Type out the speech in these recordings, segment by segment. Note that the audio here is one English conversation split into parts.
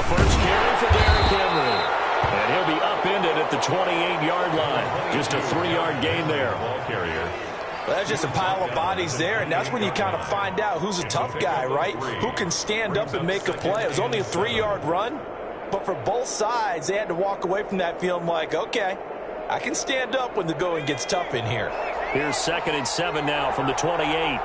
first carry for Derrick Henry. And he'll be upended at the 28-yard line. Just a 3-yard gain there. Ball carrier. Well, that's just a pile of bodies there, and that's when you kind of find out who's a tough guy, right? Who can stand up and make a play. It was only a 3-yard run, but for both sides, they had to walk away from that feeling like, okay, I can stand up when the going gets tough in here. Here's 2nd and 7 now from the 28.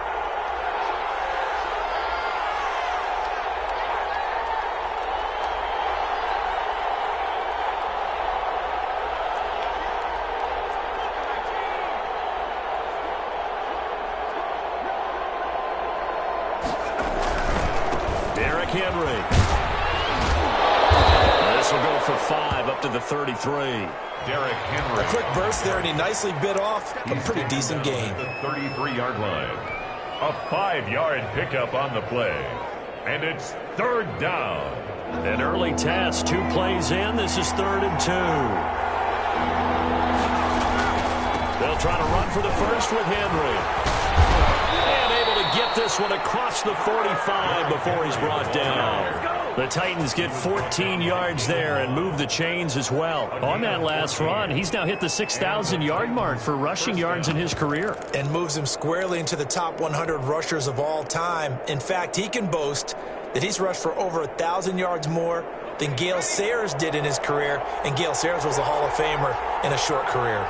Henry. This will go for 5 up to the 33. Derrick Henry. A quick burst there, and he nicely bit off a pretty decent gain. The 33-yard line. A 5-yard pickup on the play. And it's 3rd down. An early test. 2 plays in. This is 3rd and 2. They'll try to run for the first with Henry. Get this one across the 45 before he's brought down. The Titans get 14 yards there and move the chains as well. On that last run, he's now hit the 6,000-yard mark for rushing yards in his career. And moves him squarely into the top 100 rushers of all time. In fact, he can boast that he's rushed for over 1,000 yards more than Gale Sayers did in his career. And Gale Sayers was a Hall of Famer in a short career.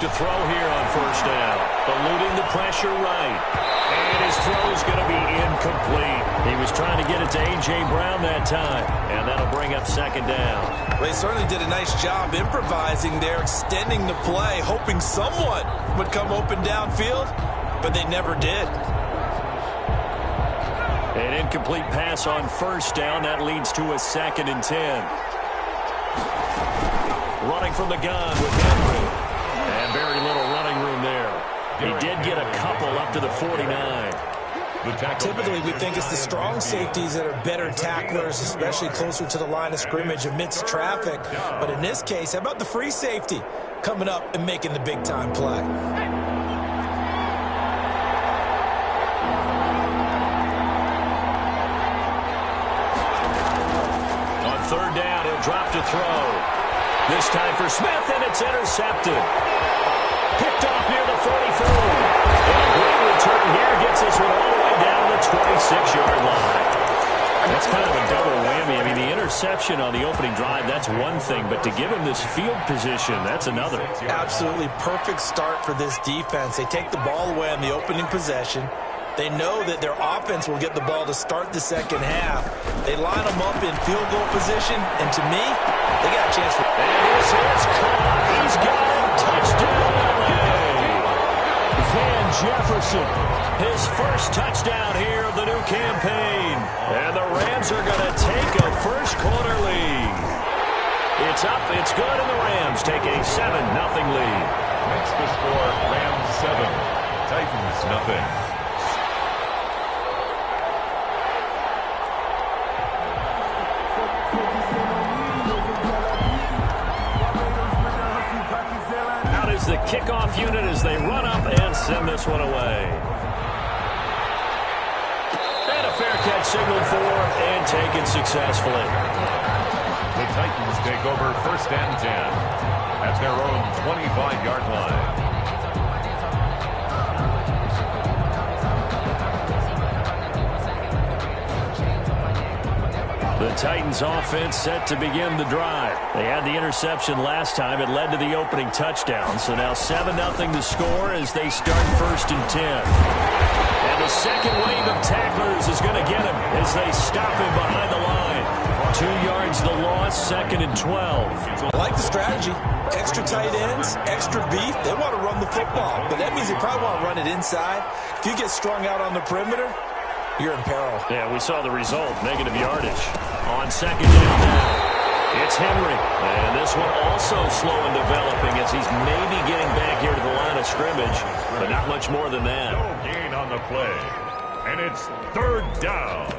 To throw here on 1st down. Eluding the pressure right. And his throw is going to be incomplete. He was trying to get it to A.J. Brown that time. And that'll bring up 2nd down. Well, they certainly did a nice job improvising there, extending the play, hoping someone would come open downfield, but they never did. An incomplete pass on 1st down. That leads to a 2nd and 10. Running from the gun with Henry. And very little running room there. He did get a couple up to the 49. Typically, we think it's the strong safeties that are better tacklers, especially closer to the line of scrimmage amidst traffic. But in this case, how about the free safety coming up and making the big-time play? On 3rd down, he'll drop to throw. This time for Smith, and it's intercepted. Picked off near the 44. And a great return here gets this one all the way down to the 26-yard line. That's kind of a double whammy. I mean, the interception on the opening drive, that's one thing, but to give him this field position, that's another. Absolutely perfect start for this defense. They take the ball away on the opening possession. They know that their offense will get the ball to start the second half. They line them up in field goal position, and to me, they got a chance for it. And here's his clock. He's got him. Touchdown, LA. Van Jefferson, his first touchdown here of the new campaign. And the Rams are going to take a first-quarter lead. It's up, it's good, and the Rams take a 7-0 lead. Makes the score Rams 7, Titans nothing. The kickoff unit as they run up and send this one away. And a fair catch signaled for and taken successfully. The Titans take over 1st and 10 at their own 25-yard line. The Titans offense set to begin the drive. They had the interception last time. It led to the opening touchdown. So now 7-0 to score as they start 1st and 10. And the second wave of tacklers is going to get him as they stop him behind the line. 2 yards the loss, 2nd and 12. I like the strategy. Extra tight ends, extra beef. They want to run the football, but that means they probably want to run it inside. If you get strung out on the perimeter, you're in peril. Yeah, we saw the result, negative yardage. On 2nd down now, it's Henry. And this one also slow in developing as he's maybe getting back here to the line of scrimmage, but not much more than that. No gain on the play. And it's 3rd down.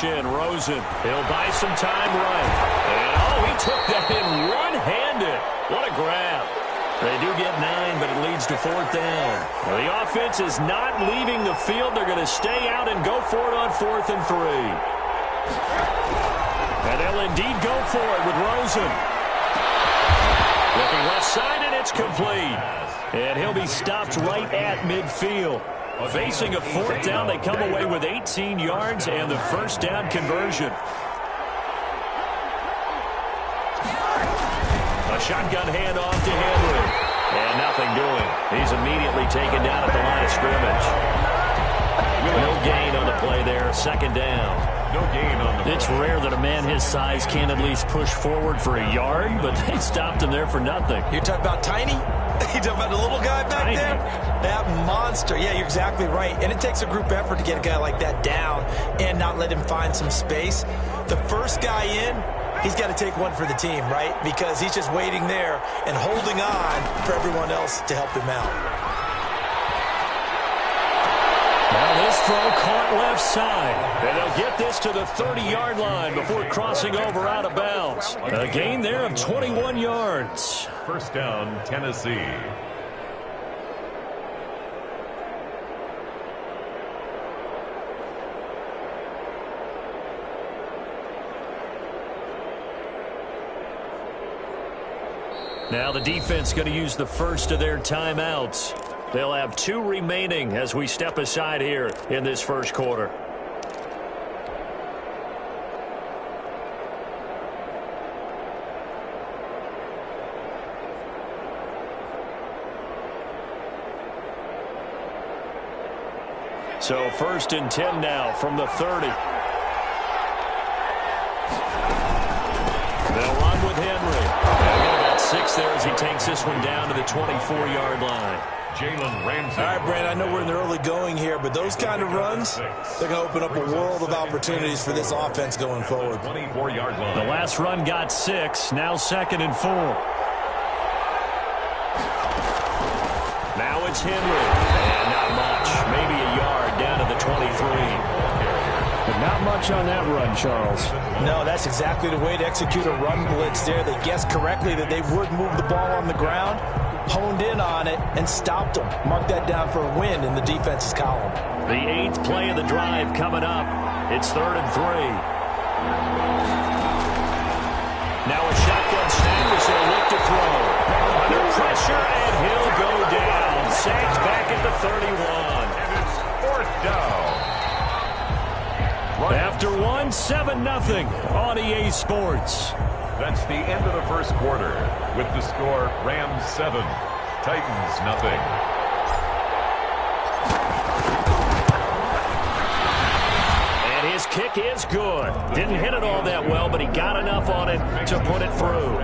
formation. Rosen, he'll buy some time right. And, oh, he took that in one-handed. What a grab. They do get 9, but it leads to 4th down. Well, the offense is not leaving the field. They're going to stay out and go for it on 4th and 3. And they'll indeed go for it with Rosen. Looking left side, and it's complete. And he'll be stopped right at midfield. Facing a 4th down, they come away with 18 yards and the first down conversion. A shotgun handoff to Henry. And nothing doing. He's immediately taken down at the line of scrimmage. No gain on the play there. 2nd down. No gain on the play. It's rare that a man his size can't at least push forward for a yard, but they stopped him there for nothing. You're talking about Tiny? You're talking about the little guy back Tiny. there? That monster. Yeah, you're exactly right. And it takes a group effort to get a guy like that down and not let him find some space. The first guy in, he's got to take one for the team, right? Because he's just waiting there and holding on for everyone else to help him out. Now this throw caught left side. And they'll get this to the 30-yard line before crossing over out of bounds. A gain there of 21 yards. First down, Tennessee. Now the defense going to use the first of their timeouts. They'll have 2 remaining as we step aside here in this first quarter. So 1st and 10 now from the 30. They'll run with Henry. They'll get about 6 there as he takes this one down to the 24-yard line. Jalen Ramsey. All right, Brand, I know we're in the early going here, but those kind of runs, they're going to open up a world of opportunities for this offense going forward. 24-yard line. The last run got 6, now 2nd and 4. Now it's Henry. And not much, maybe a yard down to the 23. But not much on that run, Charles. No, that's exactly the way to execute a run blitz there. They guessed correctly that they would move the ball on the ground, honed in on it, and stopped them. Mark that down for a win in the defense's column. The 8th play of the drive coming up. It's 3rd and 3. Now a shotgun snap as they look to throw. Under pressure, and he'll go down. Sacked back at the 31. And it's 4th down. After 1, 7-0 on EA Sports. That's the end of the first quarter. With the score, Rams 7, Titans nothing. And his kick is good. Didn't hit it all that well, but he got enough on it to put it through.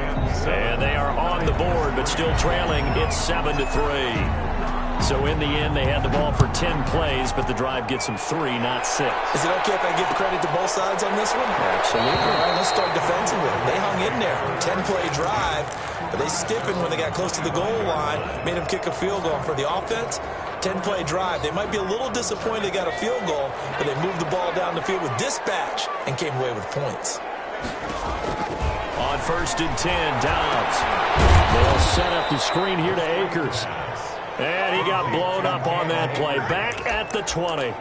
And they are on the board, but still trailing. It's 7-3. So in the end, they had the ball for 10 plays, but the drive gets them 3, not 6. Is it okay if I give credit to both sides on this one? Absolutely. All right, let's start defensively. They hung in there. 10-play drive, but they stiffened when they got close to the goal line, made them kick a field goal. For the offense, 10-play drive. They might be a little disappointed they got a field goal, but they moved the ball down the field with dispatch and came away with points. On 1st and 10, Dobbs. They'll set up the screen here to Akers. And he got blown up on that play. Back at the 20.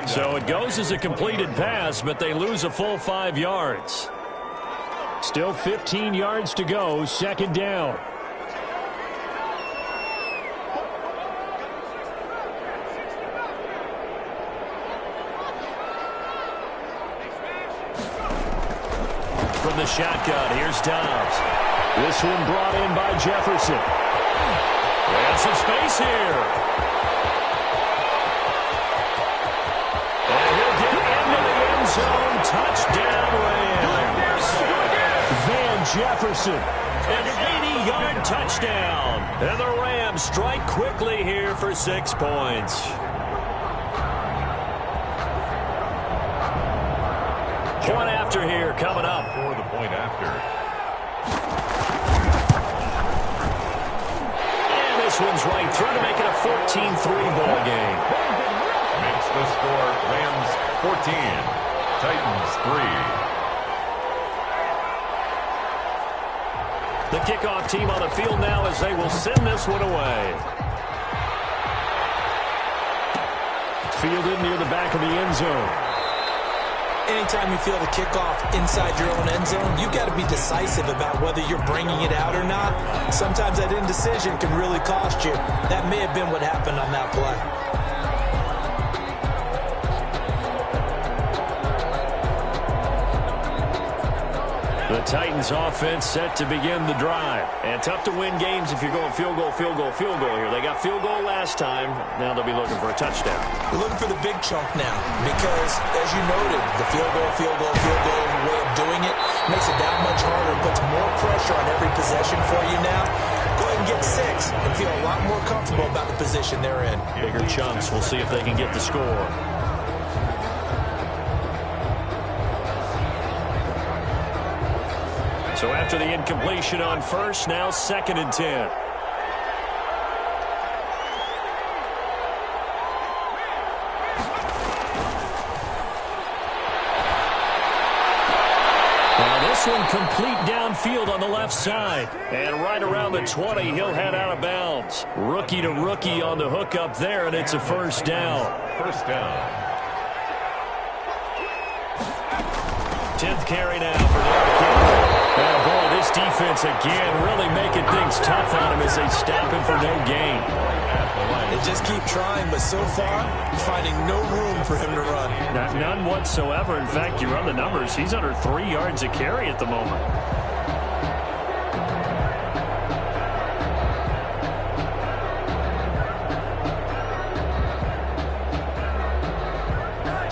So it goes as a completed pass, but they lose a full 5 yards. Still 15 yards to go. 2nd down. From the shotgun, here's Dobbs. This one brought in by Jefferson. And some space here. And he'll get into the end zone. Touchdown, Rams. Van Jefferson. An 80-yard touchdown. And the Rams strike quickly here for 6 points. Point after here coming up. For the point after. This one's right through to make it a 14-3 ball game. Makes the score Rams 14, Titans 3. The kickoff team on the field now as they will send this one away. Fielded near the back of the end zone. Anytime you feel the kickoff inside your own end zone, you've got to be decisive about whether you're bringing it out or not. Sometimes that indecision can really cost you. That may have been what happened on that play. The Titans offense set to begin the drive. And tough to win games if you're going field goal, field goal, field goal here. They got field goal last time. Now they'll be looking for a touchdown. We're looking for the big chunk now because, as you noted, the field goal way of doing it makes it that much harder, puts more pressure on every possession for you now. Go ahead and get 6 and feel a lot more comfortable about the position they're in. Bigger chunks. We'll see if they can get the score. So after the incompletion on first, now 2nd and 10. Now this one complete downfield on the left side. And right around the 20, he'll head out of bounds. Rookie to rookie on the hook up there, and it's a first down. First down. 10th carry now for Derrick Henry. Oh, boy, this defense again really making things tough on him as they stop him for no gain. They just keep trying, but so far, finding no room for him to run. None whatsoever. In fact, you run the numbers. He's under 3 yards a carry at the moment.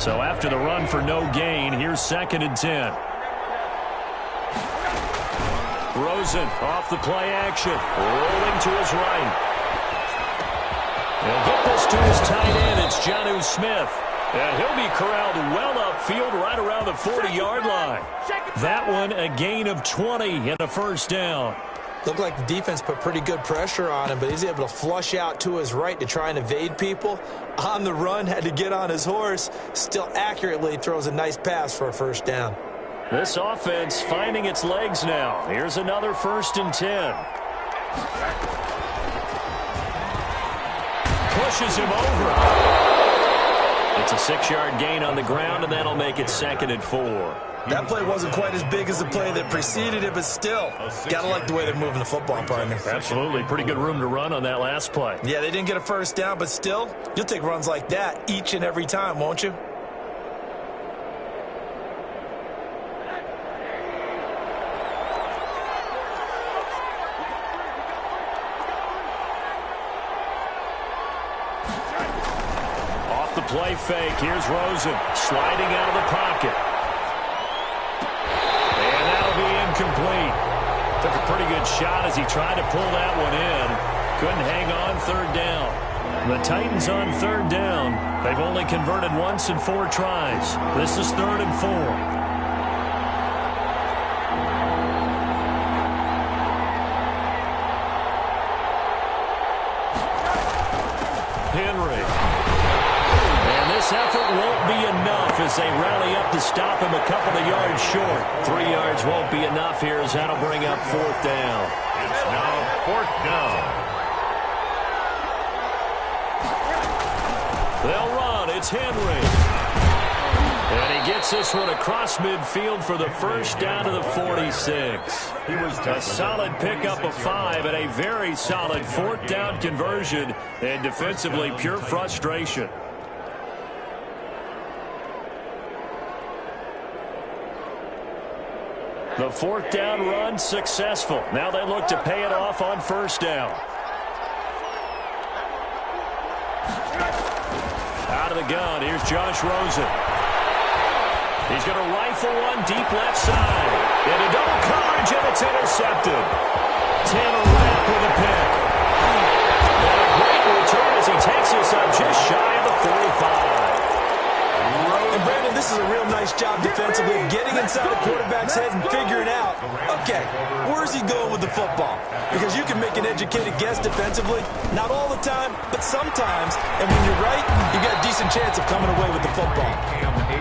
So after the run for no gain, here's 2nd and 10. Rosen off the play action, rolling to his right. He'll get this to his tight end. It's Jonnu Smith. And he'll be corralled well upfield right around the 40-yard line. That one a gain of 20 and a first down. Looked like the defense put pretty good pressure on him, but he's able to flush out to his right to try and evade people. On the run, had to get on his horse. Still accurately throws a nice pass for a first down. This offense finding its legs now. Here's another 1st and 10. Pushes him over. It's a 6-yard gain on the ground, and that'll make it 2nd and 4. That play wasn't quite as big as the play that preceded it, but still, gotta like the way they're moving the football, partner. Absolutely. Pretty good room to run on that last play. Yeah, they didn't get a first down, but still, you'll take runs like that each and every time, won't you? Off the play fake, here's Rosen sliding out of the pocket. Incomplete. Took a pretty good shot as he tried to pull that one in. Couldn't hang on 3rd down. The Titans on 3rd down. They've only converted once in 4 tries. This is 3rd and 4. Henry. And this effort won't be enough as they rally up to stop him a couple of yards short. 3 yards won't be enough here as that'll bring up 4th down. It's now 4th down. They'll run. It's Henry. And he gets this one across midfield for the first down to the 46. He was a solid pickup of 5 and a very solid 4th down conversion, and defensively pure frustration. The 4th down run successful. Now they look to pay it off on 1st down. Out of the gun, here's Josh Rosen. He's going to rifle one deep left side. Into double coverage, and it's intercepted. Taylor Rapp with a pick. And a great return as he takes us up just shy of the 45. And Brandon, this is a real nice job defensively, getting inside the quarterback's head and figuring out, okay, where's he going with the football? Because you can make an educated guess defensively, not all the time, but sometimes. And when you're right, you got a decent chance of coming away with the football.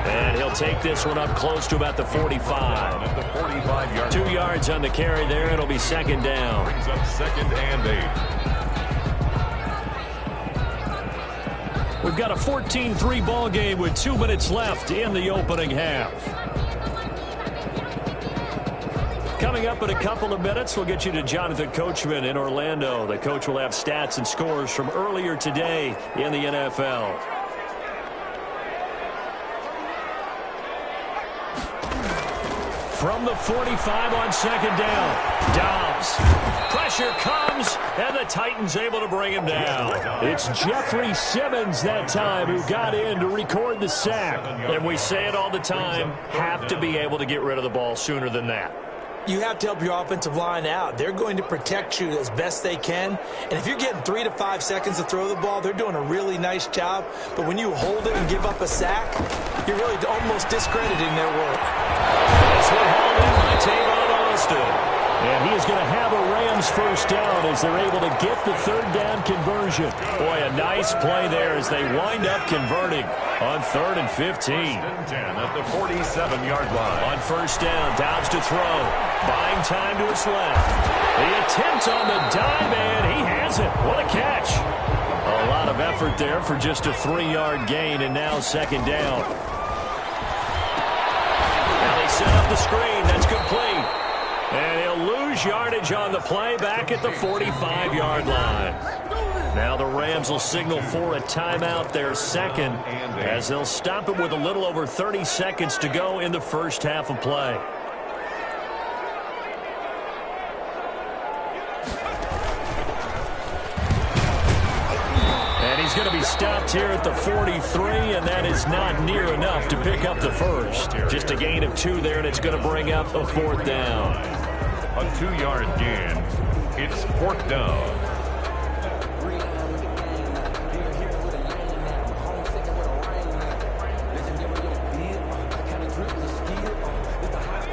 And he'll take this one up close to about the 45. 2 yards on the carry there. It'll be second down. Brings up 2nd and 8. We've got a 14-3 ball game with 2 minutes left in the opening half. Coming up in a couple of minutes, we'll get you to Jonathan Coachman in Orlando. The coach will have stats and scores from earlier today in the NFL. From the 45 on second down, Dobbs. Pressure comes, and the Titans able to bring him down. It's Jeffrey Simmons that time who got in to record the sack. And we say it all the time, have to be able to get rid of the ball sooner than that. You have to help your offensive line out. They're going to protect you as best they can. And if you're getting 3 to 5 seconds to throw the ball, they're doing a really nice job. But when you hold it and give up a sack, you're really almost discrediting their work. This one hauled in by Tavon Austin. And he is going to have a Rams first down as they're able to get the third down conversion. Boy, a nice play there as they wind up converting on 3rd and 15. 10 at the 47-yard line. On first down, Dobbs to throw. Buying time to his left. The attempt on the dive, and he has it. What a catch. A lot of effort there for just a 3-yard gain, and now second down. Now they set up the screen. That's complete. And he'll lose yardage on the play back at the 45-yard line. Now the Rams will signal for a timeout, their second, as they'll stop it with a little over 30 seconds to go in the first half of play. And he's going to be stopped here at the 43, and that is not near enough to pick up the first. Just a gain of 2 there, and it's going to bring up a 4th down. A 2-yard gain. It's 4th down.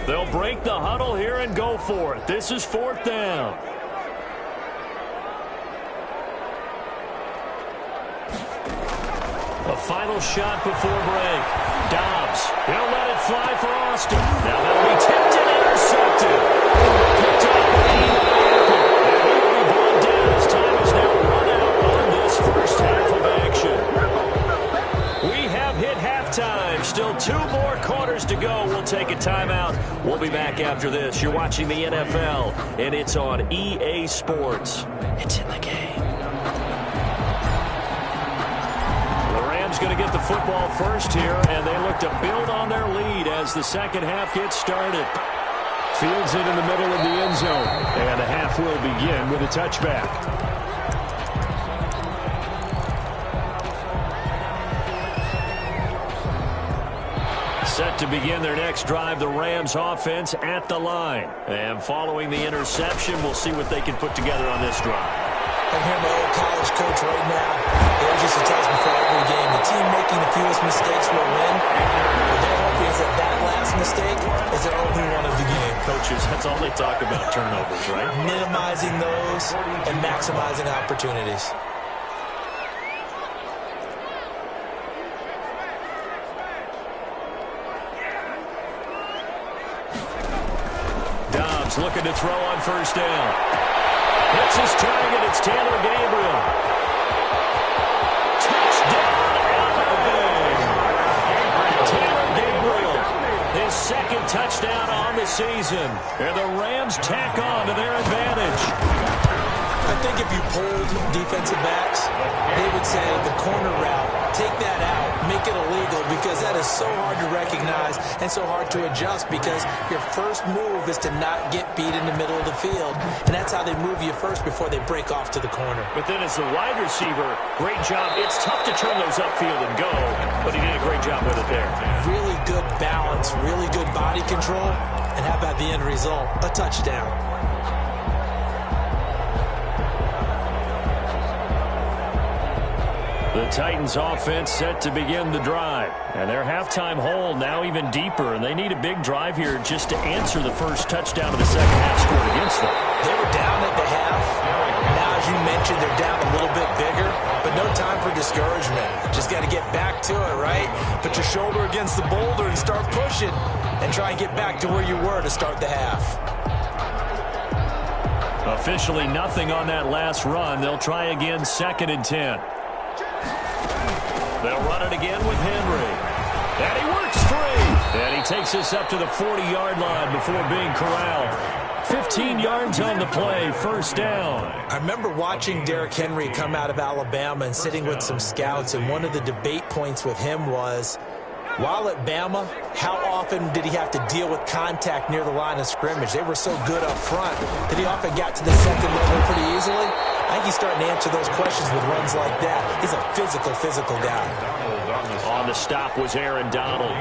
They'll break the huddle here and go for it. This is 4th down. A final shot before break. Dobbs. He'll let it fly for Austin. Now that'll be tipped and intercepted. Picked up by Eli Apple. And he will be brought down as time is now run out on this first half of action. We have hit halftime. Still 2 more quarters to go. We'll take a timeout. We'll be back after this. You're watching the NFL, and it's on EA Sports. It's in the game. Going to get the football first here, and they look to build on their lead as the second half gets started. Fields it in the middle of the end zone, and the half will begin with a touchback. Set to begin their next drive, the Rams offense at the line. And following the interception, we'll see what they can put together on this drive. I hear my old college coach right now. He always used to tell us before every game, the team making the fewest mistakes will win. What they're hoping is that last mistake is their only one of the game. Coaches, that's all they talk about, turnovers, right? Minimizing those and maximizing opportunities. Dobbs looking to throw on first down. Hits his target. It's Taylor Gabriel. Touchdown, Alabama. Taylor Gabriel, his second touchdown on the season. And the Rams tack on to their advantage. I think if you polled defensive backs, they would say the corner route, take that out, make it illegal, because that is so hard to recognize and so hard to adjust, because your first move is to not get beat in the middle of the field, and that's how they move you first before they break off to the corner. But then as the wide receiver, great job. It's tough to turn those upfield and go, but he did a great job with it there. Really good balance, really good body control, and how about the end result? A touchdown. The Titans offense set to begin the drive. And their halftime hole now even deeper. And they need a big drive here just to answer the first touchdown of the second half scored against them. They were down at the half. Now, as you mentioned, they're down a little bit bigger. But no time for discouragement. Just got to get back to it, right? Put your shoulder against the boulder and start pushing and try and get back to where you were to start the half. Officially nothing on that last run. They'll try again, 2nd and 10. They'll run it again with Henry. And he works free. And he takes us up to the 40-yard line before being corralled. 15 yards on the play, 1st down. I remember watching Derrick Henry come out of Alabama and sitting with some scouts, and one of the debate points with him was, while at Bama, how often did he have to deal with contact near the line of scrimmage? They were so good up front that he often got to the second level pretty easily. I think he's starting to answer those questions with runs like that. He's a physical guy. On the stop was Aaron Donald.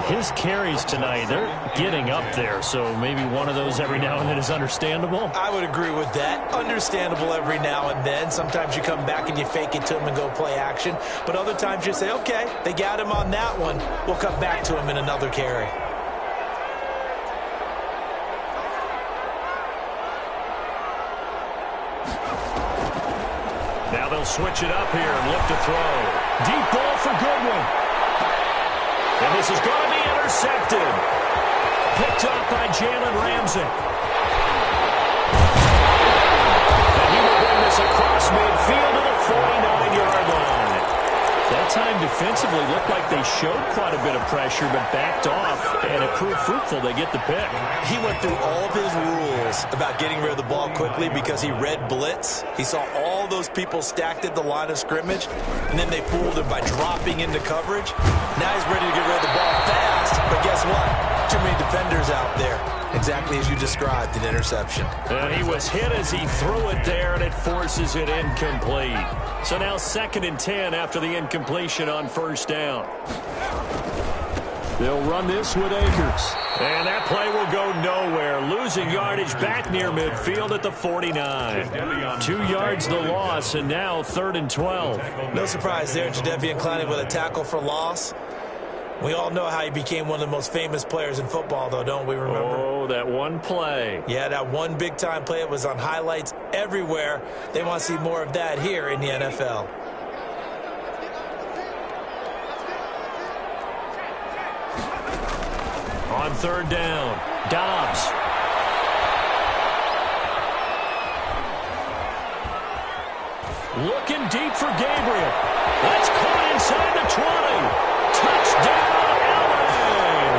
His carries tonight, they're getting up there, so maybe one of those every now and then is understandable. I would agree with that. Understandable every now and then. Sometimes you come back and you fake it to him and go play action. But other times you say, okay, they got him on that one. We'll come back to him in another carry. Now they'll switch it up here and look to throw. Deep ball for Goodwin. And this is going to be intercepted. Picked up by Jalen Ramsey. And he will bring this across midfield to the 49-yard line. That time defensively looked like they showed quite a bit of pressure but backed off, and it proved fruitful. They get the pick. He went through all of his rules about getting rid of the ball quickly because he read blitz. He saw all those people stacked at the line of scrimmage, and then they fooled him by dropping into coverage. Now he's ready to get rid of the ball fast, but guess what? Too many defenders out there. Exactly as you described, an interception. And he was hit as he threw it there, and it forces it incomplete. So now 2nd and 10 after the incompletion on 1st down. They'll run this with Akers. And that play will go nowhere. Losing yardage back near midfield at the 49. 2 yards the loss, and now 3rd and 12. No surprise there, Jadeveon Clowney with a tackle for loss. We all know how he became one of the most famous players in football, though, don't we remember? Oh, that one play. Yeah, that one big-time play. It was on highlights everywhere. They want to see more of that here in the NFL. On 3rd down, Dobbs. Looking deep for Gabriel. That's caught inside the 20. Touchdown, Allen!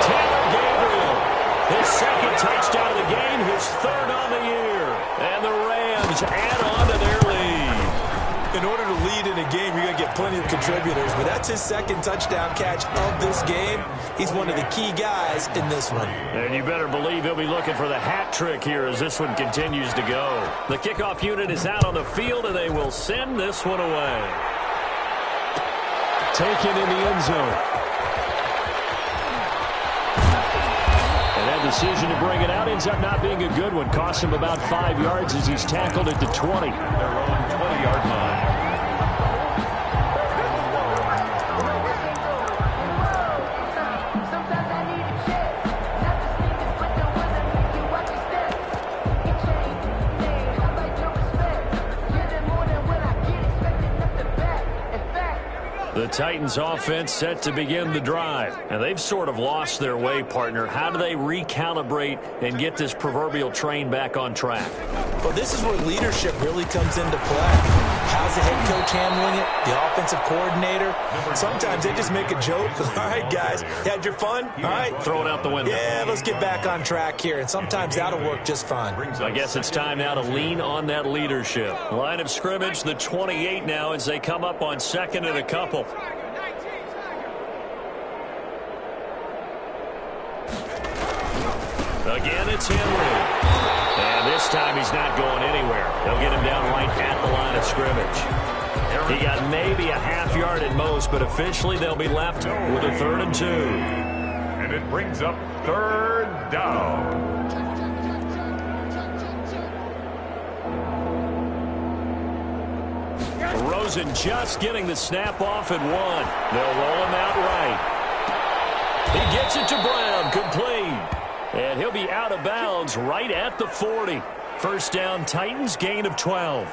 Taylor Gabriel. His 2nd touchdown of the game, his 3rd on the year. And the Rams add on to their lead. In order to lead in a game, you're going to get plenty of contributors, but that's his 2nd touchdown catch of this game. He's one of the key guys in this one. And you better believe he'll be looking for the hat trick here as this one continues to go. The kickoff unit is out on the field, and they will send this one away. Taken in the end zone. And that decision to bring it out ends up not being a good one. Costs him about 5 yards as he's tackled at the 20. Their own 20-yard line. The Titans offense set to begin the drive. And they've sort of lost their way, partner. How do they recalibrate and get this proverbial train back on track? Well, this is where leadership really comes into play. How's the head coach handling it? The offensive coordinator? Sometimes they just make a joke. All right, guys, you had your fun? All right. Throw it out the window. Yeah, let's get back on track here. And sometimes that'll work just fine. I guess it's time now to lean on that leadership. Line of scrimmage, the 28 now as they come up on 2nd and a couple. Again, it's Henry. And this time he's not going anywhere. They'll get him down right at the line of scrimmage. He got maybe a half yard at most, but officially they'll be left with a 3rd and 2. And it brings up 3rd down. Rosen just getting the snap off at 1. They'll roll him out right. He gets it to Brown, complete. And he'll be out of bounds right at the 40. 1st down, Titans, gain of 12.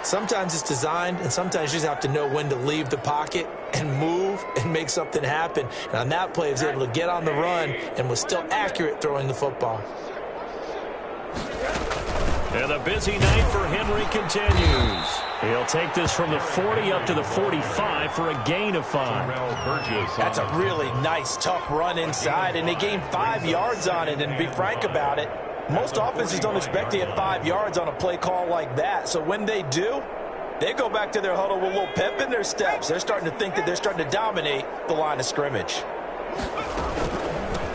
Sometimes it's designed, and sometimes you just have to know when to leave the pocket and move and make something happen. And on that play, he was able to get on the run and was still accurate throwing the football. And the busy night for Henry continues. He'll take this from the 40 up to the 45 for a gain of 5. That's a really nice, tough run inside, and they gained 5 yards on it. And to be frank about it, most offenses don't expect to get 5 yards on a play call like that. So when they do, they go back to their huddle with a little pep in their steps. They're starting to think that they're starting to dominate the line of scrimmage.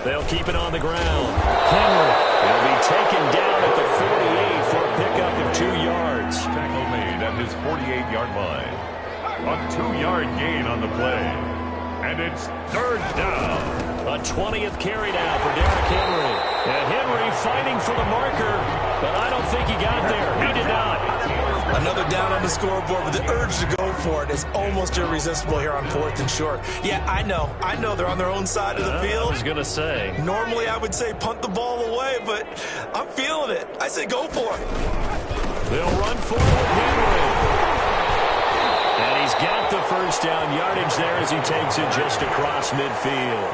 They'll keep it on the ground. Henry will be taken down at the 48 for a pickup of 2 yards. Tackle made at his 48-yard line. A 2-yard gain on the play. And it's third down. A 20th carry now for Derrick Henry. And Henry fighting for the marker, but I don't think he got there. He did not. Another down on the scoreboard, but the urge to go for it is almost irresistible here on 4th and short. Yeah, I know they're on their own side of the field. I was going to say. Normally I would say punt the ball away, but I'm feeling it. I say go for it. They'll run forward with Henry. And he's got the first down yardage there as he takes it just across midfield.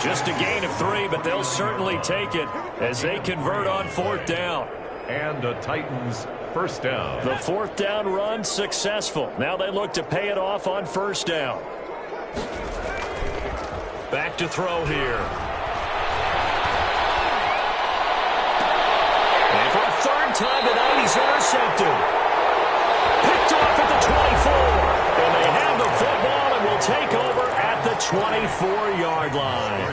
Just a gain of 3, but they'll certainly take it as they convert on 4th down. And the Titans first down. The 4th down run successful. Now they look to pay it off on 1st down. Back to throw here. And for a 3rd time tonight, he's intercepted. Picked off at the 24. And they have the football and will take over at the 24-yard line.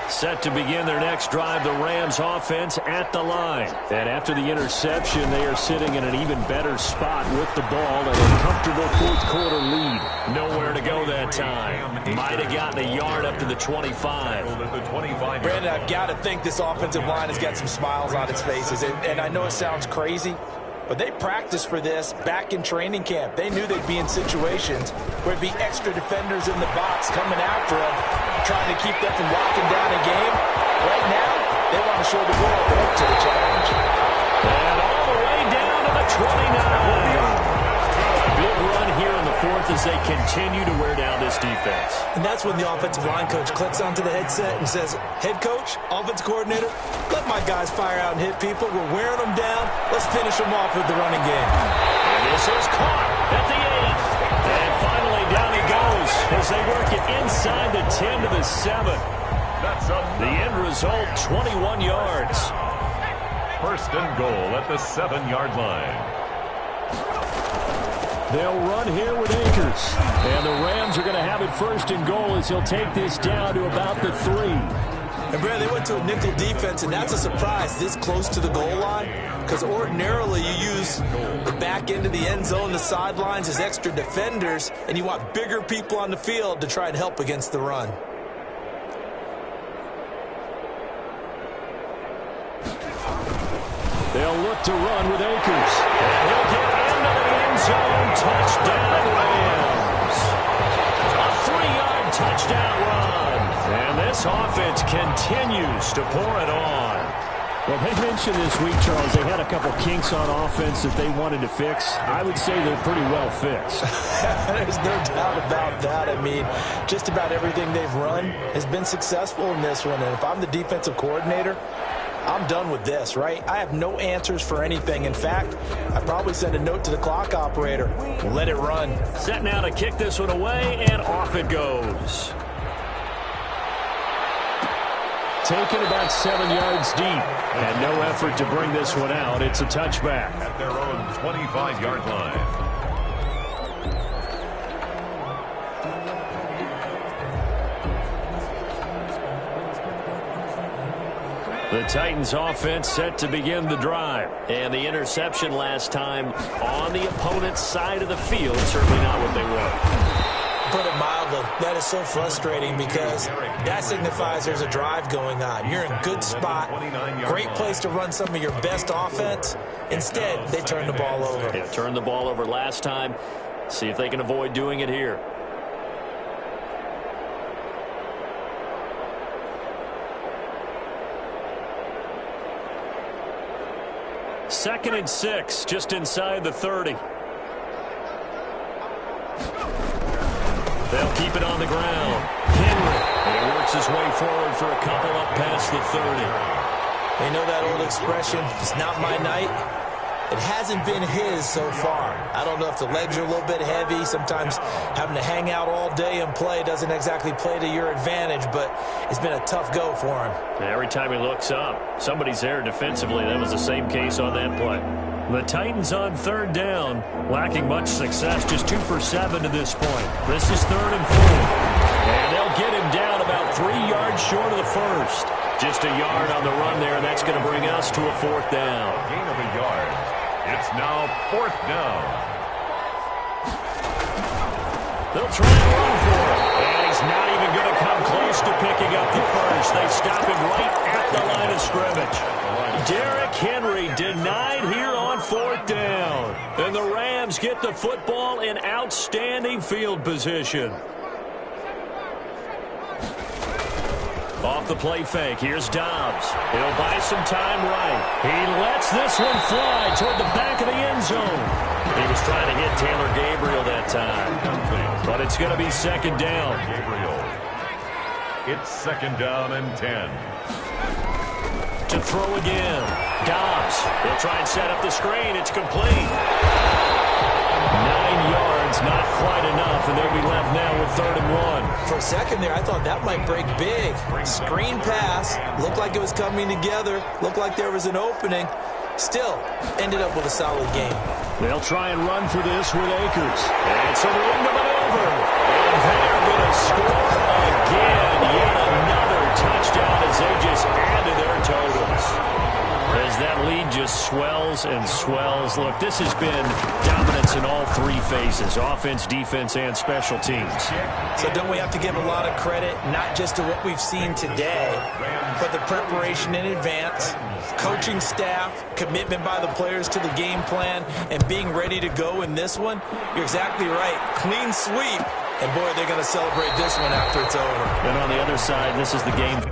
Set to begin their next drive, the Rams offense at the line. And after the interception, they are sitting in an even better spot with the ball and a comfortable 4th quarter lead. Nowhere to go that time. Might have gotten a yard up to the 25. Brandon, I've got to think this offensive line has got some smiles on its faces. And I know it sounds crazy, but they practiced for this back in training camp. They knew they'd be in situations where it'd be extra defenders in the box coming after them, trying to keep them from locking down a game. Right now, they want to show the world they're up to the challenge. And all the way down to the 29. Big run here in the 4th as they continue to wear down this defense. And that's when the offensive line coach clicks onto the headset and says, head coach, offense coordinator, let my guys fire out and hit people. We're wearing them down. Let's finish them off with the running game. And this is caught at the 8. And finally down he goes as they work it inside the 10 to the 7. The end result, 21 yards. First and goal at the 7-yard line. They'll run here with Akers. And the Rams are going to have it first and goal as he'll take this down to about the 3. And, Brad, they went to a nickel defense, and that's a surprise this close to the goal line because ordinarily you use the back end of the end zone, the sidelines as extra defenders, and you want bigger people on the field to try and help against the run. They'll look to run with Akers. And he'll get into the end zone. Touchdown, Rams. A 3-yard touchdown run. And this offense continues to pour it on. Well, they mentioned this week, Charles, they had a couple kinks on offense that they wanted to fix. I would say they're pretty well fixed. There's no doubt about that. I mean, just about everything they've run has been successful in this one. And if I'm the defensive coordinator, I'm done with this, right? I have no answers for anything. In fact, I probably send a note to the clock operator. Let it run. Set now to kick this one away, and off it goes. Taken about 7 yards deep, and no effort to bring this one out. It's a touchback. At their own 25-yard line. The Titans offense set to begin the drive. And the interception last time on the opponent's side of the field. Certainly not what they want. Put it mildly, that is so frustrating because that signifies there's a drive going on. You're in a good spot, great place to run some of your best offense. Instead, they turn the ball over. Yeah, turned the ball over last time. See if they can avoid doing it here. 2nd and 6, just inside the 30. They'll keep it on the ground. Henry. And he works his way forward for a couple up past the 30. They know that old expression, it's not my night. It hasn't been his so far. I don't know if the legs are a little bit heavy. Sometimes having to hang out all day and play doesn't exactly play to your advantage, but it's been a tough go for him. Every time he looks up, somebody's there defensively. That was the same case on that play. The Titans on 3rd down, lacking much success, just 2 for 7 to this point. This is 3rd and 4. And they'll get him down about 3 yards short of the first. Just a yard on the run there, and that's going to bring us to a 4th down. Gain of a yard. It's now 4th down. They'll try and run for it. And he's not even going to come close to picking up the first. They stop him right at the line of scrimmage. Derrick Henry denied here on 4th down. And the Rams get the football in outstanding field position. Off the play fake, here's Dobbs. He'll buy some time right. He lets this one fly toward the back of the end zone. He was trying to hit Taylor Gabriel that time. But it's going to be 2nd down. Gabriel. It's 2nd down and 10. To throw again. Dobbs. He'll try and set up the screen. It's complete. 9 yards, not quite enough, and they'll be left now with 3rd and 1. For a second there, I thought that might break big. Screen pass. Looked like it was coming together. Looked like there was an opening. Still, ended up with a solid game. They'll try and run for this with Akers. And it's a ring to maneuver. And they're going to score again. Yet another touchdown as they just add to their totals. As that lead just swells and swells. Look, this has been dominance in all 3 phases, offense, defense, and special teams. So don't we have to give a lot of credit, not just to what we've seen today, but the preparation in advance, coaching staff, commitment by the players to the game plan, and being ready to go in this one? You're exactly right. Clean sweep. And, boy, they're going to celebrate this one after it's over. And on the other side, this is the game.